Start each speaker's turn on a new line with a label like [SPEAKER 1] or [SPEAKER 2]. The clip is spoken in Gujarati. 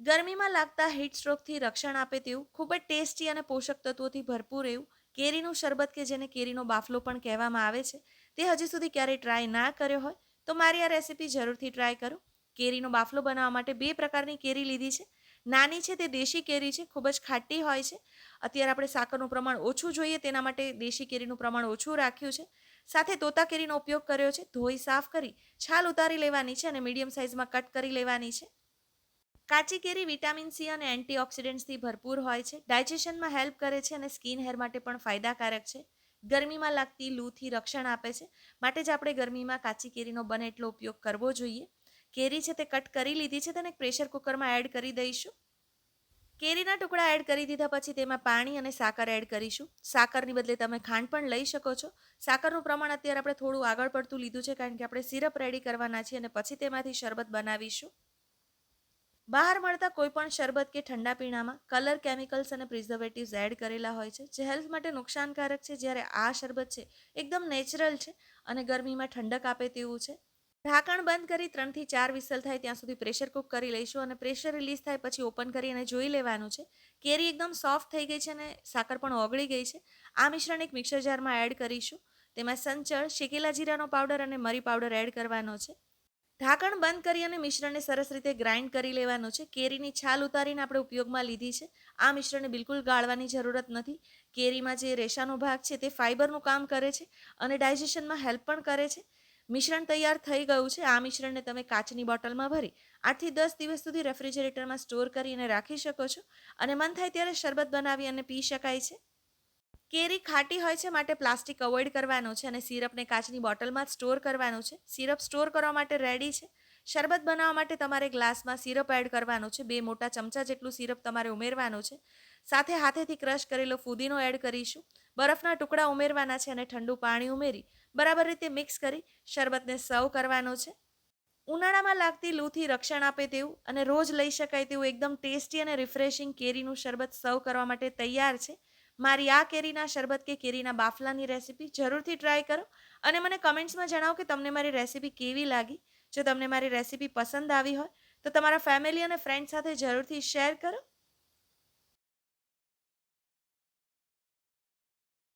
[SPEAKER 1] ગરમીમાં લાગતા હીટ સ્ટ્રોકથી રક્ષણ આપે તેવું ખૂબ જ ટેસ્ટી અને પોષક તત્વોથી ભરપૂર એવું કેરીનું શરબત, કે જેને કેરીનો બાફલો પણ કહેવામાં આવે છે, તે હજી સુધી ક્યારેય ટ્રાય ના કર્યો હોય તો મારી આ રેસીપી જરૂરથી ટ્રાય કરો. કેરીનો બાફલો બનાવવા માટે 2 પ્રકારની કેરી લીધી છે. નાની છે તે દેશી કેરી છે, ખૂબ જ ખાટી હોય છે. અત્યારે આપણે સાકરનું પ્રમાણ ઓછું જોઈએ તેના માટે દેશી કેરીનું પ્રમાણ ઓછું રાખ્યું છે. સાથે તોતા કેરીનો ઉપયોગ કર્યો છે. ધોઈ સાફ કરી છાલ ઉતારી લેવાની છે અને મીડિયમ સાઇઝમાં કટ કરી લેવાની છે. કાચી કેરી વિટામિન સી અને એન્ટીઓક્સિડન્ટ્સથી ભરપૂર હોય છે, ડાયજેશનમાં હેલ્પ કરે છે અને સ્કિન હેર માટે પણ ફાયદાકારક છે. ગરમીમાં લાગતી લૂથી રક્ષણ આપે છે, માટે જ આપણે ગરમીમાં કાચી કેરીનો બને એટલો ઉપયોગ કરવો જોઈએ. કેરી છે તે કટ કરી લીધી છે, તેને પ્રેશર કુકરમાં એડ કરી દઈશું. કેરીના ટુકડા એડ કરી દીધા પછી તેમાં પાણી અને સાકર એડ કરીશું. સાકરની બદલે તમે ખાંડ પણ લઈ શકો છો. સાકરનું પ્રમાણ અત્યારે આપણે થોડું આગળ પડતું લીધું છે, કારણ કે આપણે સિરપ રેડી કરવાના છીએ અને પછી તેમાંથી શરબત બનાવીશું. બહાર મળતા કોઈપણ શરબત કે ઠંડા પીણામાં કલર, કેમિકલ્સ અને પ્રિઝર્વેટિવ્સ એડ કરેલા હોય છે, જે હેલ્થ માટે નુકસાનકારક છે. જ્યારે આ શરબત છે એકદમ નેચરલ છે અને ગરમીમાં ઠંડક આપે તેવું છે. ઢાંકણ બંધ કરી 3 થી 4 વિસલ થાય ત્યાં સુધી પ્રેશર કુક કરી લઈશું અને પ્રેશર રિલીઝ થાય પછી ઓપન કરી અને જોઈ લેવાનું છે. કેરી એકદમ સોફ્ટ થઈ ગઈ છે અને સાકર પણ ઓગળી ગઈ છે. આ મિશ્રણ એક મિક્સર જારમાં એડ કરીશું. તેમાં સંચળ, શેકેલા જીરાનો પાવડર અને મરી પાવડર એડ કરવાનો છે. ઢાંકણ બંધ કરી અને મિશ્રણને સરસ રીતે ગ્રાઇન્ડ કરી લેવાનું છે. કેરીની છાલ ઉતારીને આપણે ઉપયોગમાં લીધી છે. આ મિશ્રણને બિલકુલ ગાળવાની જરૂરત નથી. કેરીમાં જે રેશાનો ભાગ છે તે ફાઇબરનું કામ કરે છે અને ડાયજેશનમાં હેલ્પ પણ કરે છે. મિશ્રણ તૈયાર થઈ ગયું છે. આ મિશ્રણને તમે કાચની બોટલમાં ભરી 8 થી 10 દિવસ સુધી રેફ્રિજરેટરમાં સ્ટોર કરીને રાખી શકો છો અને મન થાય ત્યારે શરબત બનાવી અને પી શકાય છે. કેરી ખાટી હોય છે, માટે પ્લાસ્ટિક અવોઇડ કરવાનું છે અને સિરપને કાચની બોટલમાં જ સ્ટોર કરવાનું છે. સિરપ સ્ટોર કરવા માટે રેડી છે. શરબત બનાવવા માટે તમારે ગ્લાસમાં સિરપ એડ કરવાનું છે. 2 મોટા ચમચા જેટલું સિરપ તમારે ઉમેરવાનું છે. સાથે હાથેથી ક્રશ કરેલો ફુદીનો એડ કરીશું. બરફના ટુકડા ઉમેરવાના છે અને ઠંડુ પાણી ઉમેરી બરાબર રીતે મિક્સ કરી શરબતને સર્વ કરવાનો છે. ઉનાળામાં લાગતી લૂથી રક્ષણ આપે તેવું અને રોજ લઈ શકાય તેવું એકદમ ટેસ્ટી અને રિફ્રેશિંગ કેરીનું શરબત સર્વ કરવા માટે તૈયાર છે. મારી આ કેરીના શરબત કે કેરીના બાફલાની રેસીપી જરૂરથી ટ્રાય કરો અને મને કમેન્ટ્સમાં જણાવો કે તમને મારી રેસીપી કેવી લાગી. જો તમને મારી રેસીપી પસંદ આવી હોય તો તમારા ફેમિલી અને ફ્રેન્ડ સાથે જરૂરથી શેર કરો.